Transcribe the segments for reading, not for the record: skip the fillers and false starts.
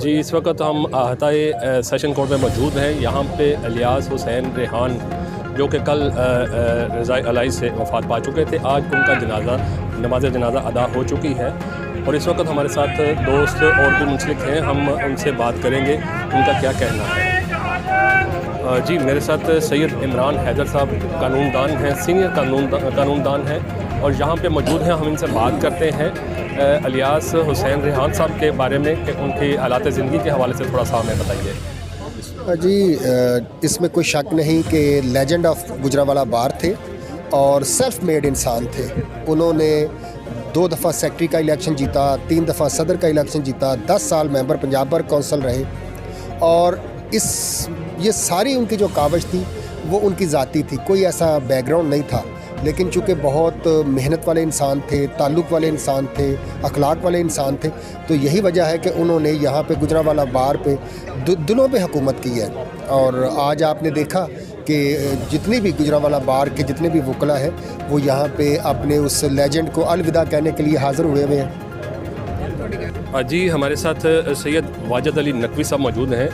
جی اس وقت ہم احاطۂ session court میں موجود ہیں. یہاں پہ الیاس حسین ریحان جو کہ کل رضائے الہی سے وفات پا چکے تھے، آج ان کا نماز جنازہ ادا ہو چکی ہے اور اس وقت ہمارے ساتھ دوست اور بھی منسلک ہیں. ہم ان سے بات کریں گے ان کا کیا کہنا ہے. جی میرے ساتھ سید عمران حیدر صاحب قانون دان ہیں، سینئر قانون دان ہیں اور یہاں پہ موجود ہیں. ہم ان سے بات کرتے ہیں الیاس حسین ریحان صاحب کے بارے میں کہ ان کی حالات زندگی کے حوالے سے تھوڑا سا ہمیں بتائیے. جی اس میں کوئی شک نہیں کہ لیجنڈ آف گجرانوالہ بار تھے اور سیلف میڈ انسان تھے. انہوں نے 2 دفعہ سیکٹری کا الیکشن جیتا، 3 دفعہ صدر کا الیکشن جیتا، 10 سال ممبر پنجاب بار کونسل رہے اور یہ ساری ان کی جو کاوش تھی وہ ان کی ذاتی تھی. کوئی ایسا بیک گراؤنڈ نہیں تھا، لیکن چونکہ بہت محنت والے انسان تھے، تعلق والے انسان تھے، اخلاق والے انسان تھے، تو یہی وجہ ہے کہ انہوں نے یہاں پہ گجرانوالہ بار پہ دلوں پہ حکومت کی ہے. اور آج آپ نے دیکھا کہ جتنی بھی گجرانوالہ بار کے جتنے بھی وکلا ہیں وہ یہاں پہ اپنے اس لیجنڈ کو الوداع کہنے کے لیے حاضر ہوئے ہیں. جی ہمارے ساتھ سید واجد علی نقوی صاحب موجود ہیں.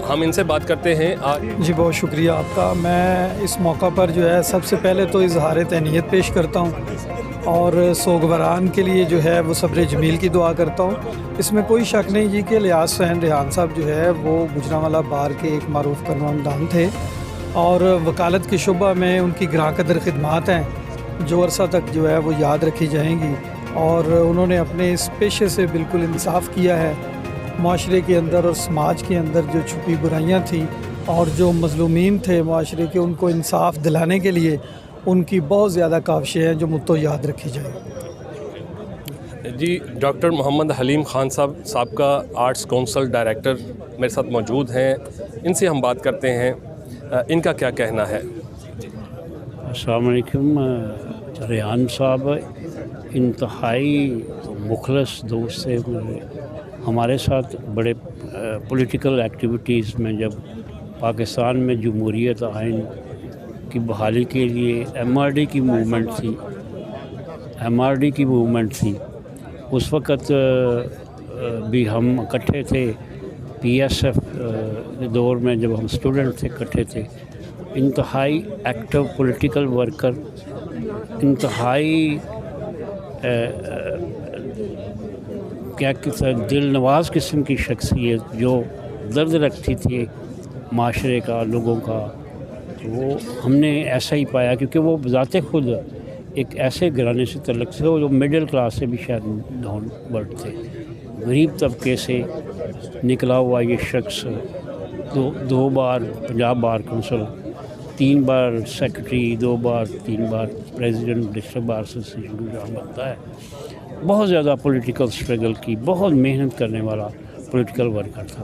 ہم ان سے بات کرتے ہیں. جی بہت شکریہ آپ کا. میں اس موقع پر جو ہے سب سے پہلے تو اظہار تہنیت پیش کرتا ہوں اور سوگواران کے لیے جو ہے وہ صبر جمیل کی دعا کرتا ہوں. اس میں کوئی شک نہیں جی کہ الیاس حسین ریحان صاحب جو ہے وہ گجرانوالہ بار کے ایک معروف قانون دان تھے اور وکالت کے شعبہ میں ان کی گراں قدر خدمات ہیں جو عرصہ تک جو ہے وہ یاد رکھی جائیں گی. اور انہوں نے اپنے اس پیشے سے بالکل انصاف کیا ہے. معاشرے کے اندر اور سماج کے اندر جو چھپی برائیاں تھیں اور جو مظلومین تھے معاشرے کے، ان کو انصاف دلانے کے لیے ان کی بہت زیادہ کاوشیں ہیں جو مدتوں یاد رکھی جائیں. جی ڈاکٹر محمد حلیم خان صاحب سابقہ آرٹس کونسل ڈائریکٹر میرے ساتھ موجود ہیں. ان سے ہم بات کرتے ہیں ان کا کیا کہنا ہے. السلام علیکم. ریحان صاحب انتہائی مخلص دوست تھے. ہمارے ساتھ بڑے پولیٹیکل ایکٹیویٹیز میں جب پاکستان میں جمہوریت آئین کی بحالی کے لیے ایم آر ڈی کی موومنٹ تھی اس وقت بھی ہم اکٹھے تھے. پی ایس ایف کے دور میں جب ہم اسٹوڈنٹ تھے اکٹھے تھے. انتہائی ایکٹیو پولیٹیکل ورکر، انتہائی کیا دل نواز قسم کی شخصیت جو درد رکھتی تھی معاشرے کا، لوگوں کا. وہ ہم نے ایسا ہی پایا کیونکہ وہ بذات خود ایک ایسے گھرانے سے تعلق تھے جو مڈل کلاس سے بھی شاید ڈاؤن ورڈ تھے. غریب طبقے سے نکلا ہوا یہ شخص 2 بار پنجاب بار کونسل، 3 بار سیکرٹری، 2 بار 3 بار پریزیڈنٹ ڈسٹرکٹ بار ایسوسیشن جہاں بنتا ہے. بہت زیادہ پولیٹیکل سٹرگل کی، بہت محنت کرنے والا پولیٹیکل ورکر تھا.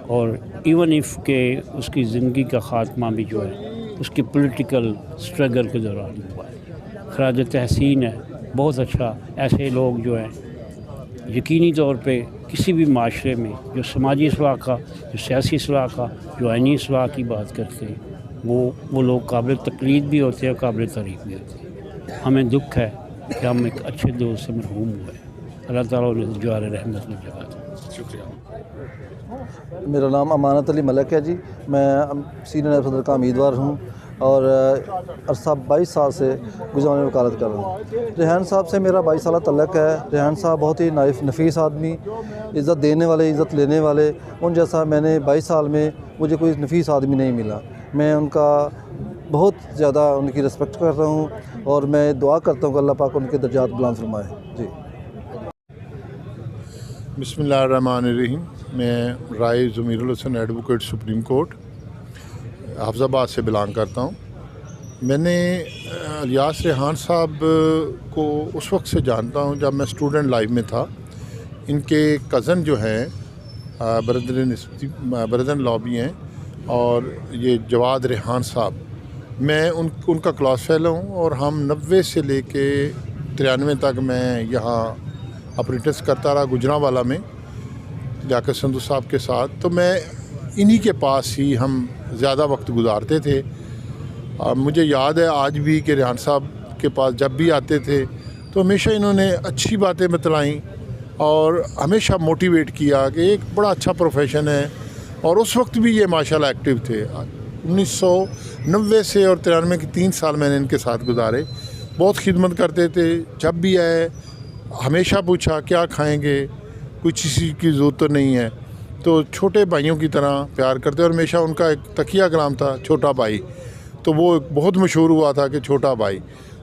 اور ایون ایف کہ اس کی زندگی کا خاتمہ بھی جو ہے اس کی پولیٹیکل سٹرگل کے دوران ہوا ہے. خراج تحسین ہے. بہت اچھا. ایسے لوگ جو ہیں یقینی طور پہ کسی بھی معاشرے میں جو سماجی اصلاح کا، جو سیاسی اصلاح کا، جو آئینی اصلاح کی بات کرتے ہیں وہ لوگ قابل تقلید بھی ہوتے ہیں اور قابل تعریف بھی ہوتے ہیں. ہمیں دکھ ہے کہ ہم ایک اچھے دوست سے مرحوم ہوئے. اللہ تعالیٰ نے جوار رحمت میں جگہ دے. شکریہ. میرا نام امانت علی ملک ہے جی. میں سینئر نائب صدر کا امیدوار ہوں اور عرصہ 22 سال سے گجرانوالہ وکالت کر رہا ہوں. ریحان صاحب سے میرا 22 سالہ تعلق ہے. ریحان صاحب بہت ہی نفیس آدمی، عزت دینے والے، عزت لینے والے. ان جیسا میں نے 22 سال میں مجھے کوئی نفیس آدمی نہیں ملا. میں ان کا بہت زیادہ ان کی رسپیکٹ کرتا ہوں اور میں دعا کرتا ہوں کہ اللہ پاک ان کے درجات بلند فرمائے. جی بسم اللہ الرحمن الرحیم. میں رائے ضمیر الحسن ایڈوکیٹ سپریم کورٹ حافظ آباد سے بلانگ کرتا ہوں. میں نے الیاس ریحان صاحب کو اس وقت سے جانتا ہوں جب میں اسٹوڈنٹ لائف میں تھا. ان کے کزن جو ہیں بردر لا بھی ہیں اور یہ جواد ریحان صاحب، میں ان کا کلاس فیلو ہوں اور ہم 90 سے لے کے 93 تک میں یہاں اپریٹس کرتا رہا گجرانوالہ میں لیاقت سندھو صاحب کے ساتھ. تو میں انہی کے پاس ہی ہم زیادہ وقت گزارتے تھے. مجھے یاد ہے آج بھی کہ ریحان صاحب کے پاس جب بھی آتے تھے تو ہمیشہ انہوں نے اچھی باتیں بتلائیں اور ہمیشہ موٹیویٹ کیا کہ ایک بڑا اچھا پروفیشن ہے. اور اس وقت بھی یہ ماشاءاللہ ایکٹیو تھے. 1990 سے اور 93 کے 3 سال میں نے ان کے ساتھ گزارے. بہت خدمت کرتے تھے. جب بھی آئے ہمیشہ پوچھا کیا کھائیں گے, کچھ چیز کی ضرورت تو نہیں ہے. تو چھوٹے بھائیوں کی طرح پیار کرتے. اور ہمیشہ ان کا ایک تکیہ کلام تھا چھوٹا بھائی, تو وہ بہت مشہور ہوا تھا کہ چھوٹا بھائی.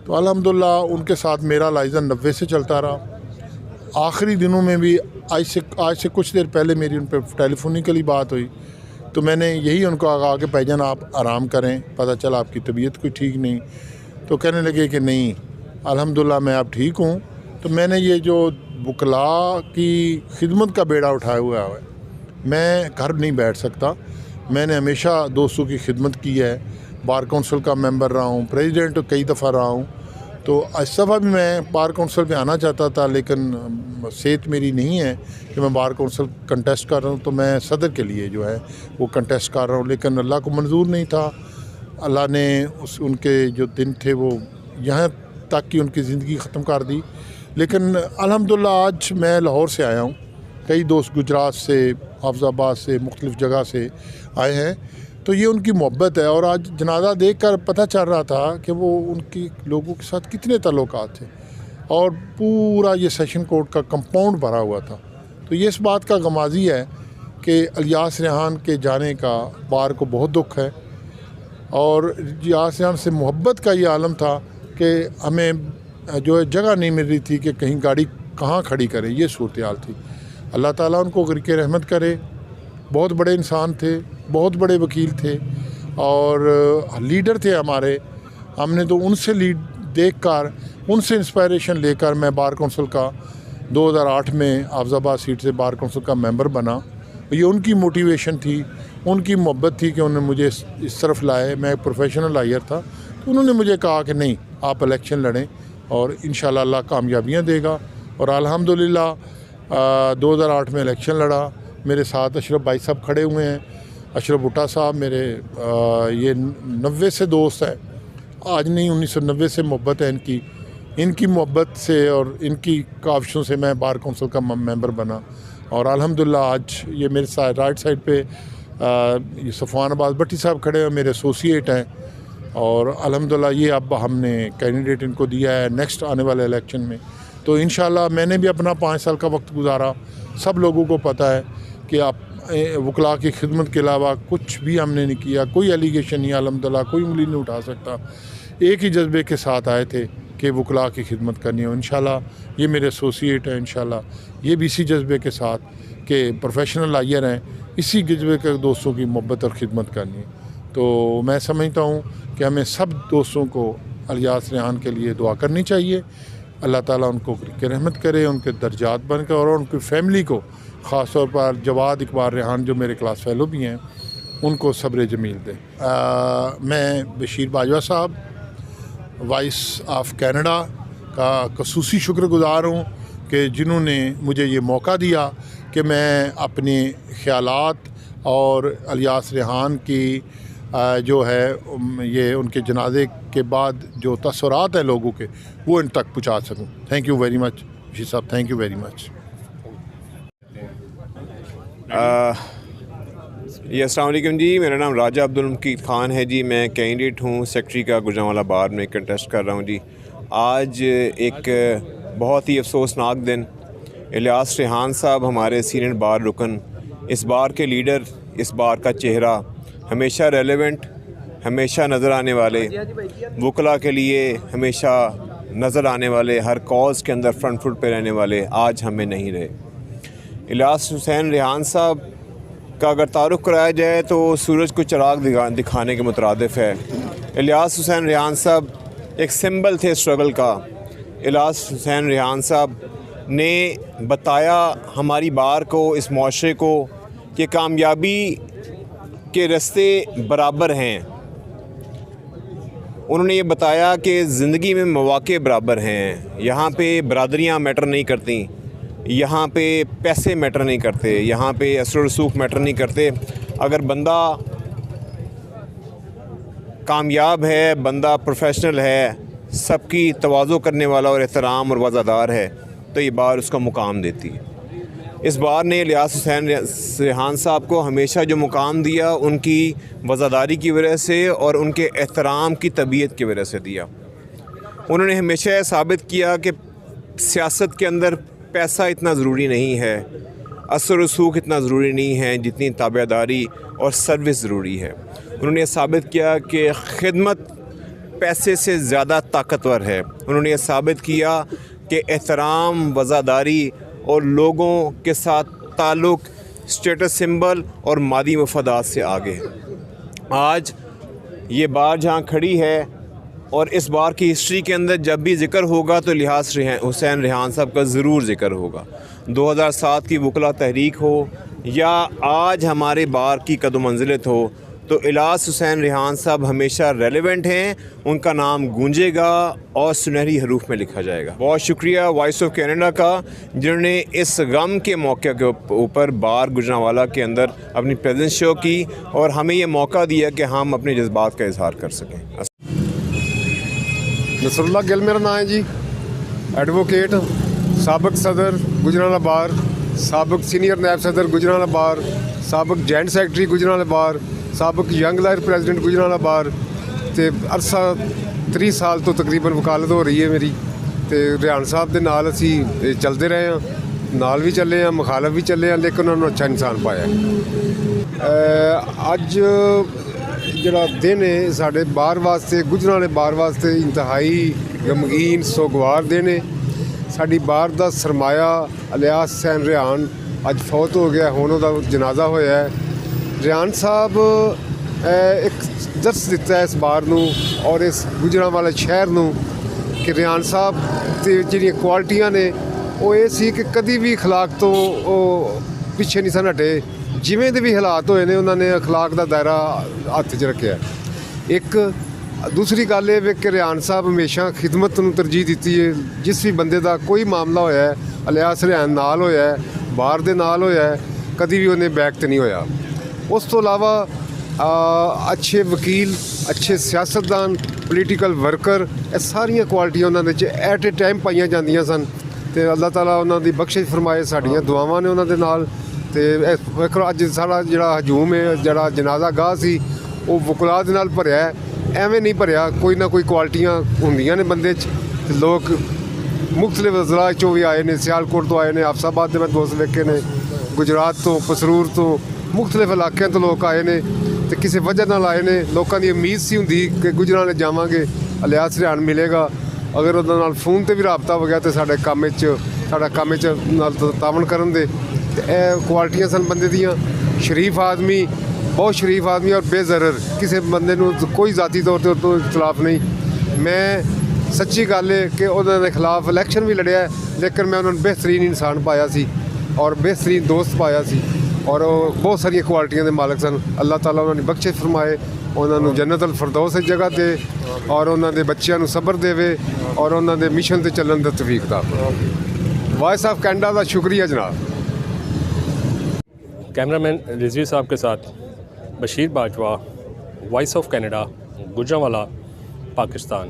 تو الحمدللہ ان کے ساتھ میرا لائزن 90 سے چلتا رہا. آخری دنوں میں بھی آج سے کچھ دیر پہلے میری ان پہ ٹیلی فونیکلی بات ہوئی, تو میں نے یہی ان کو کہا کہ بھائی جان آپ آرام کریں, پتہ چلا آپ کی طبیعت کوئی ٹھیک نہیں. تو کہنے لگے کہ نہیں الحمدللہ میں اب ٹھیک ہوں. تو میں نے یہ جو وکلاء کی خدمت کا بیڑا اٹھایا ہوا ہے, میں گھر نہیں بیٹھ سکتا. میں نے ہمیشہ دوستوں کی خدمت کی ہے. بار کونسل کا ممبر رہا ہوں, پریزیڈنٹ کئی دفعہ رہا ہوں. تو اس دفعہ بھی میں بار کونسل پہ آنا چاہتا تھا, لیکن صحت میری نہیں ہے کہ میں بار کونسل کنٹیسٹ کر رہا ہوں. تو میں صدر کے لیے جو ہے وہ کنٹیسٹ کر رہا ہوں, لیکن اللہ کو منظور نہیں تھا. اللہ نے ان کے جو دن تھے وہ یہاں تک کہ ان کی زندگی ختم کر دی. لیکن الحمدللہ آج میں لاہور سے آیا ہوں. کئی دوست گجرات سے, حافظ آباد سے, مختلف جگہ سے آئے ہیں. تو یہ ان کی محبت ہے. اور آج جنازہ دیکھ کر پتہ چل رہا تھا کہ وہ ان کی لوگوں کے ساتھ کتنے تعلقات تھے, اور پورا یہ سیشن کورٹ کا کمپاؤنڈ بھرا ہوا تھا. تو یہ اس بات کا غمازی ہے کہ الیاس ریحان کے جانے کا بار کو بہت دکھ ہے. اور الیاس ریحان سے محبت کا یہ عالم تھا کہ ہمیں جو ہے جگہ نہیں مل رہی تھی کہ کہیں گاڑی کہاں کھڑی کرے, یہ صورتحال تھی. اللہ تعالیٰ ان کو غرق رحمت کرے. بہت بڑے انسان تھے, بہت بڑے وکیل تھے, اور لیڈر تھے ہمارے. ہم نے تو ان سے لیڈ دیکھ کر, ان سے انسپائریشن لے کر میں بار کونسل کا 2008 میں حافظ آباد سیٹ سے بار کونسل کا ممبر بنا. یہ ان کی موٹیویشن تھی, ان کی محبت تھی کہ انہوں نے مجھے اس طرف لائے. میں ایک پروفیشنل لائر تھا, تو انہوں نے مجھے کہا کہ نہیں آپ الیکشن لڑیں, اور انشاءاللہ اللہ کامیابیاں دے گا. اور الحمدللہ 2008 میں الیکشن لڑا. میرے ساتھ اشرف بھائی صاحب کھڑے ہوئے ہیں. اشرف بھٹا صاحب میرے یہ 90 سے دوست ہیں, آج نہیں 1990 سے محبت ہے ان کی محبت سے اور ان کی کاوشوں سے میں بار کونسل کا ممبر بنا. اور الحمدللہ آج یہ میرے ساتھ رائٹ سائڈ پہ یہ صفوان عباس بٹی صاحب کھڑے ہیں, میرے ایسوسیٹ ہیں. اور الحمدللہ یہ اب ہم نے کینڈیڈیٹ ان کو دیا ہے نیکسٹ آنے والے الیکشن میں. تو انشاءاللہ میں نے بھی اپنا 5 سال کا وقت گزارا. سب لوگوں کو پتہ ہے کہ آپ وکلاء کی خدمت کے علاوہ کچھ بھی ہم نے نہیں کیا. کوئی ایلیگیشن نہیں, الحمدللہ کوئی انگلی نہیں اٹھا سکتا. ایک ہی جذبے کے ساتھ آئے تھے کہ وکلاء کی خدمت کرنی ہے. انشاءاللہ یہ میرے ایسوسیٹ ہیں, انشاءاللہ یہ بھی اسی جذبے کے ساتھ کہ پروفیشنل لائر ہیں, اسی جذبے کے دوستوں کی محبت اور خدمت کرنی ہے. تو میں سمجھتا ہوں کہ ہمیں سب دوستوں کو الیاس ریحان کے لیے دعا کرنی چاہیے. اللہ تعالیٰ ان کو کہ رحمت کرے, ان کے درجات بن کر, اور ان کی فیملی کو خاص طور پر جواد اقبال ریحان جو میرے کلاس فیلو بھی ہیں ان کو صبر جمیل دے. میں بشیر باجوہ صاحب وائس آف کینیڈا کا خصوصی شکر گزار ہوں کہ جنہوں نے مجھے یہ موقع دیا کہ میں اپنے خیالات اور الیاس ریحان کی جو ہے یہ ان کے جنازے کے بعد جو تاثرات ہیں لوگوں کے وہ ان تک پہنچا سکوں. Thank you very much Bashir صاحب, تھینک یو ویری مچ. جی السلام علیکم جی, میرا نام راجہ عبدالمقید خان ہے جی. میں کینڈیڈیٹ ہوں سیکٹری کا, گوجرانوالا بار میں کنٹیسٹ کر رہا ہوں جی. آج ایک بہت ہی افسوسناک دن. الیاس ریحان صاحب ہمارے سینئر بار رکن, اس بار کے لیڈر, اس بار کا چہرہ, ہمیشہ ریلیونٹ, ہمیشہ نظر آنے والے, وکلاء کے لیے ہمیشہ نظر آنے والے, ہر کاز کے اندر فرنٹ فٹ پہ رہنے والے آج ہمیں نہیں رہے. الیاس حسین ریحان صاحب کا اگر تعارف کرایا جائے تو سورج کو چراغ دکھانے کے مترادف ہے. الیاس حسین ریحان صاحب ایک سمبل تھے اسٹرگل کا. الیاس حسین ریحان صاحب نے بتایا ہماری بار کو, اس معاشرے کو, کہ کامیابی کے راستے برابر ہیں. انہوں نے یہ بتایا کہ زندگی میں مواقع برابر ہیں. یہاں پہ برادریاں میٹر نہیں کرتیں, یہاں پہ پیسے میٹر نہیں کرتے, یہاں پہ اثر و رسوخ میٹر نہیں کرتے. اگر بندہ کامیاب ہے, بندہ پروفیشنل ہے, سب کی تواضع کرنے والا اور احترام اور وفادار ہے, تو یہ بار اس کا مقام دیتی ہے. اس بار نے الیاس حسین ریحان صاحب کو ہمیشہ جو مقام دیا ان کی وفاداری کی وجہ سے اور ان کے احترام کی طبیعت کی وجہ سے دیا. انہوں نے ہمیشہ یہ ثابت کیا کہ سیاست کے اندر پیسہ اتنا ضروری نہیں ہے, اثر و رسوخ اتنا ضروری نہیں ہے جتنی تابع داری اور سروس ضروری ہے. انہوں نے یہ ثابت کیا کہ خدمت پیسے سے زیادہ طاقتور ہے. انہوں نے یہ ثابت کیا کہ احترام, وفاداری اور لوگوں کے ساتھ تعلق اسٹیٹس سمبل اور مادی مفادات سے آگے ہے. آج یہ بار جہاں کھڑی ہے اور اس بار کی ہسٹری کے اندر جب بھی ذکر ہوگا تو الیاس حسین ریحان صاحب کا ضرور ذکر ہوگا. 2007 کی وکلا تحریک ہو یا آج ہمارے بار کی قد و منزلت ہو تو الیاس حسین ریحان صاحب ہمیشہ ریلیونٹ ہیں, ان کا نام گونجے گا اور سنہری حروف میں لکھا جائے گا. بہت شکریہ وائس آف کینیڈا کا جنہوں نے اس غم کے موقع کے اوپر بار گجرانوالہ کے اندر اپنی پریزنس شو کی اور ہمیں یہ موقع دیا کہ ہم اپنے جذبات کا اظہار کر سکیں. نصر اللہ گل میرا نام ہے جی, ایڈوکیٹ, سابق صدر گجرانوالہ بار, سابق سینئر نائب صدر گجرانوالہ بار, سابق جوائنٹ سیکرٹری گجرانوالہ بار, سابق ینگ لائر پریزیڈنٹ گجرانوالہ بار. تے عرصہ 30 سال تو تقریباً وکالت ہو رہی ہے میری. تے ریحان صاحب دے نال اسی چلتے رہے ہیں, نال بھی چلے ہیں, مخالف بھی چلے ہیں, لیکن انہوں نے اچھا انسان پایا ہے. اج جڑا دن ہے سارے بار واسطے, گجرانوالے بار واسطے انتہائی غمگین سوگوار دن ہے. ساری بار دا سرمایہ الیاس حسین ریحان اج فوت ہو گیا, ہن دا جنازہ ہویا ہے. ریحان صاحب ایک درس دیتا ہے اس بار نو اور اس گجرانوالہ شہر نو کہ ریحان صاحب تے جڑیاں کوالٹیاں نے وہ یہ سی کہ کدی بھی اخلاق تو پیچھے نہیں سن ہٹے. جویں دے بھی حالات ہوئے نے انہوں نے اخلاق دا دائرہ ہاتھ 'چ رکھیا. ایک دوسری گل یہ کہ ریحان صاحب ہمیشہ خدمت نو ترجیح دیتی ہے. جس بھی بندے دا کوئی معاملہ ہویا ہے الیاس ریحان نال ہویا ہے, بار دے نال ہویا ہے, کدی بھی انہیں بیک تے نہیں ہویا. اس تو علاوہ اچھے وکیل, اچھے سیاستدان, پولیٹیکل ورکر, یہ ساریاں کوالٹیاں انہوں نے ایٹ اے ٹائم پائیاں جاندیاں سن. تے اللہ تعالیٰ انہوں دی بخشش فرمائے, ساڈیاں دعاواں نے انہوں دے نال. تے اج سارا جڑا ہجوم ہے, جڑا جنازہ گاہ سی وہ وکلا دے نال بھریا ہے. ایویں نہیں بھریا, کوئی نہ کوئی کوالٹیاں ہوندیاں نے بندے 'چ. لوگ مختلف اضلاع چوں بھی آئے نے, سیالکوٹ تو آئے نے, حفص آباد دے میں دوست ویکھے نے, گجرات تو, پسرور تو, مختلف علاقے تو لوگ آئے نے. تے کسی وجہ نال آئے نے. لوکاں دی امید سی ہوندی کہ گجرانوالے جاواں گے الیاس ریحان ملے گا. اگر انہاں نال فون تے بھی رابطہ ہو گیا تے ساڈا کام نال تعاون کرن دے. تے اے کوالٹیاں سن بندے دیاں. شریف آدمی, بہت شریف آدمی اور بے ضرر, کسی بندے نو کوئی ذاتی طور تے اختلاف نہیں. میں سچی گل ہے کہ انہوں نے خلاف الیکشن بھی لڑیا ہے, لیکن میں انہوں نے بہترین انسان پایا سی اور بہترین دوست پایا سی. اور بہت ساری کوالٹیاں دے مالک سن. اللہ تعالیٰ انہوں نے بخشش فرمائے, انہوں نے جنت الفردوس جگہ دے اور انہوں نے بچیاں نو صبر دے اور انہوں نے مشن تے چلن دا توفیق دا. وائس آف کینیڈا دا شکریہ جناب. کیمرہ مین رضوی صاحب کے ساتھ Bashir Bajwa, voice of Canada, Gujranwala, Pakistan.